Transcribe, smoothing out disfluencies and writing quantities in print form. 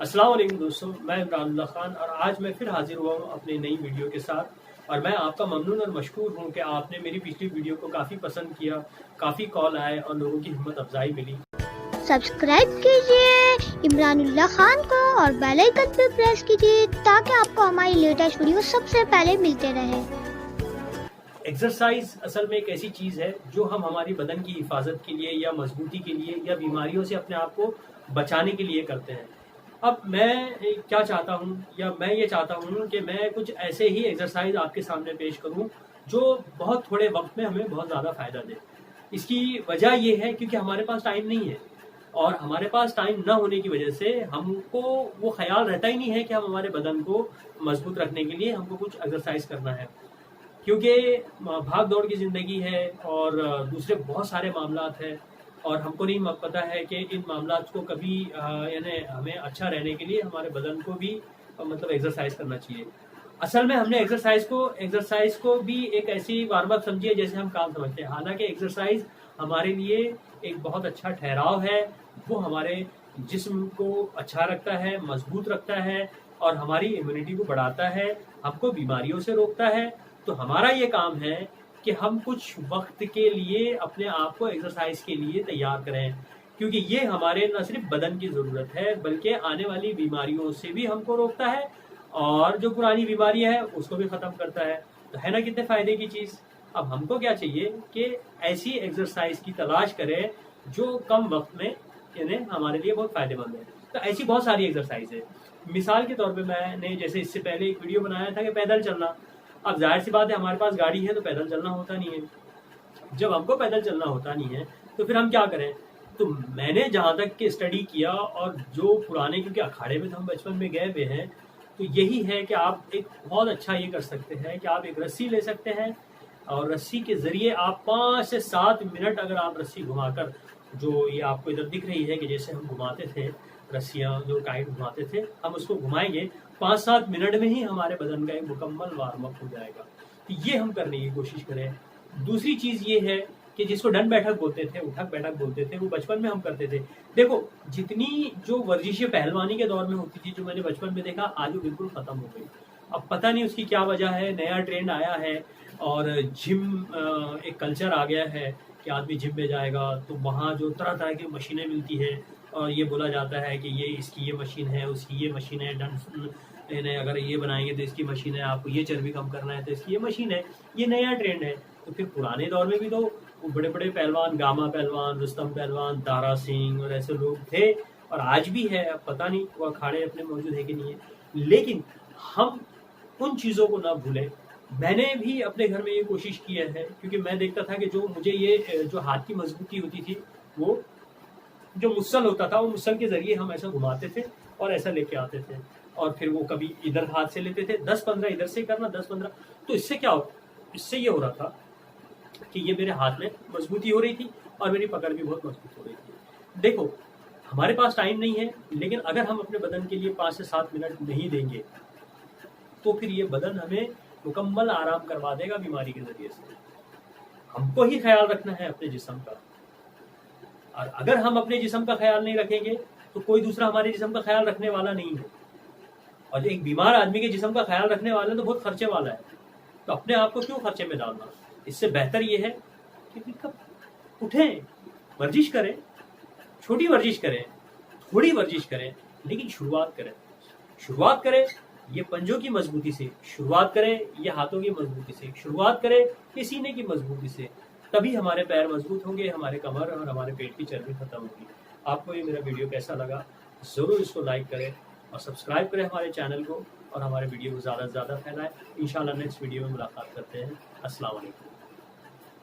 अस्सलाम वालेकुम दोस्तों, मैं इमरान खान और आज मैं फिर हाजिर हुआ हूँ अपनी नई वीडियो के साथ। और मैं आपका ममनून और मशकूर हूँ कि आपने मेरी पिछली वीडियो को काफ़ी पसंद किया, काफ़ी कॉल आए और लोगों की हिम्मत अफजाई मिली। सब्सक्राइब कीजिए इमरान खान को और बेल आइकन पे प्रेस कीजिए ताकि आपको हमारी लेटेस्ट वीडियो सबसे पहले मिलते रहे। एक्सरसाइज असल में एक ऐसी चीज़ है जो हम हमारी बदन की हिफाजत के लिए या मजबूती के लिए या बीमारियों से अपने आप को बचाने के लिए करते हैं। अब मैं क्या चाहता हूँ या मैं ये चाहता हूँ कि मैं कुछ ऐसे ही एक्सरसाइज आपके सामने पेश करूँ जो बहुत थोड़े वक्त में हमें बहुत ज़्यादा फ़ायदा दे। इसकी वजह ये है क्योंकि हमारे पास टाइम नहीं है और हमारे पास टाइम न होने की वजह से हमको वो ख्याल रहता ही नहीं है कि हम हमारे बदन को मजबूत रखने के लिए हमको कुछ एक्सरसाइज करना है, क्योंकि भाग दौड़ की ज़िंदगी है और दूसरे बहुत सारे मामलात हैं और हमको नहीं पता है कि इन मामलात को कभी यानी हमें अच्छा रहने के लिए हमारे बदन को भी मतलब एक्सरसाइज करना चाहिए। असल में हमने एक्सरसाइज को भी एक ऐसी वार्म अप समझी है जैसे हम काम समझते हैं। हालांकि एक्सरसाइज हमारे लिए एक बहुत अच्छा ठहराव है, वो हमारे जिस्म को अच्छा रखता है, मजबूत रखता है और हमारी इम्यूनिटी को बढ़ाता है, हमको बीमारियों से रोकता है। तो हमारा ये काम है कि हम कुछ वक्त के लिए अपने आप को एक्सरसाइज के लिए तैयार करें, क्योंकि ये हमारे न सिर्फ बदन की ज़रूरत है बल्कि आने वाली बीमारियों से भी हमको रोकता है और जो पुरानी बीमारियां हैं उसको भी ख़त्म करता है। तो है ना कितने फ़ायदे की चीज़। अब हमको क्या चाहिए कि ऐसी एक्सरसाइज की तलाश करें जो कम वक्त में यानी हमारे लिए बहुत फ़ायदेमंद है। तो ऐसी बहुत सारी एक्सरसाइज है। मिसाल के तौर पे मैंने जैसे इससे पहले एक वीडियो बनाया था कि पैदल चलना। अब जाहिर सी बात है हमारे पास गाड़ी है तो पैदल चलना होता नहीं है। जब हमको पैदल चलना होता नहीं है तो फिर हम क्या करें। तो मैंने जहाँ तक कि स्टडी किया और जो पुराने, क्योंकि अखाड़े में तो हम बचपन में गए हुए हैं, तो यही है कि आप एक बहुत अच्छा ये कर सकते हैं कि आप एक रस्सी ले सकते हैं और रस्सी के ज़रिए आप 5 से 7 मिनट अगर आप रस्सी घुमाकर, जो ये आपको इधर दिख रही है कि जैसे हम घुमाते थे रस्सियाँ, जो काइट घुमाते थे, हम उसको घुमाएंगे 5-7 मिनट में ही हमारे बदन का एक मुकम्मल वार्म अप हो जाएगा। तो ये हम करने की कोशिश करें। दूसरी चीज़ ये है कि जिसको डंड बैठक बोलते थे, उठक बैठक बोलते थे, वो बचपन में हम करते थे। देखो, जितनी जो वर्जिशें पहलवानी के दौर में होती थी, जो मैंने बचपन में देखा, आज वो बिल्कुल ख़त्म हो गई। अब पता नहीं उसकी क्या वजह है। नया ट्रेंड आया है और जिम एक कल्चर आ गया है कि आदमी जिम में जाएगा तो वहाँ जो तरह तरह की मशीनें मिलती है और ये बोला जाता है कि ये इसकी ये मशीन है, उसकी ये मशीन है, डंड अगर ये बनाएंगे तो इसकी मशीन है, आपको ये चर्बी कम करना है तो इसकी ये मशीन है। ये नया ट्रेंड है। तो फिर पुराने दौर में भी तो बड़े बड़े पहलवान, गामा पहलवान, रुस्तम पहलवान, दारा सिंह और ऐसे लोग थे और आज भी है। अब पता नहीं वो अखाड़े अपने मौजूद है कि नहीं है, लेकिन हम उन चीज़ों को ना भूलें। मैंने भी अपने घर में ये कोशिश की है, क्योंकि मैं देखता था कि जो मुझे ये जो हाथ की मजबूती होती थी, वो जो मुसल होता था, वो मुसल के ज़रिए हम ऐसा घुमाते थे और ऐसा लेके आते थे और फिर वो कभी इधर हाथ से लेते थे, 10-15 इधर से करना, 10-15। तो इससे क्या हो, इससे ये हो रहा था कि ये मेरे हाथ में मजबूती हो रही थी और मेरी पकड़ भी बहुत मजबूत हो रही थी। देखो, हमारे पास टाइम नहीं है, लेकिन अगर हम अपने बदन के लिए 5 से 7 मिनट नहीं देंगे तो फिर ये बदन हमें मुकम्मल आराम करवा देगा बीमारी के ज़रिए से। हमको ही ख्याल रखना है अपने जिस्म का, और अगर हम अपने जिस्म का ख्याल नहीं रखेंगे तो कोई दूसरा हमारे जिस्म का ख्याल रखने वाला नहीं है। और एक बीमार आदमी के जिस्म का ख्याल रखने वाला तो बहुत खर्चे वाला है। तो अपने आप को क्यों खर्चे में डालना। इससे बेहतर ये है कि कब उठें, वर्जिश करें, छोटी वर्जिश करें, थोड़ी वर्जिश करें, लेकिन शुरुआत करें ये पंजों की मजबूती से, शुरुआत करें ये हाथों की मजबूती से, शुरुआत करें ये सीने की मजबूती से। तभी हमारे पैर मजबूत होंगे, हमारे कमर और हमारे पेट की चर्बी खत्म होगी। आपको ये मेरा वीडियो कैसा लगा, ज़रूर इसको लाइक करें और सब्सक्राइब करें हमारे चैनल को और हमारे वीडियो को ज़्यादा से ज़्यादा फैलाएं। इंशाल्लाह नेक्स्ट वीडियो में मुलाकात करते हैं। अस्सलाम वालेकुम।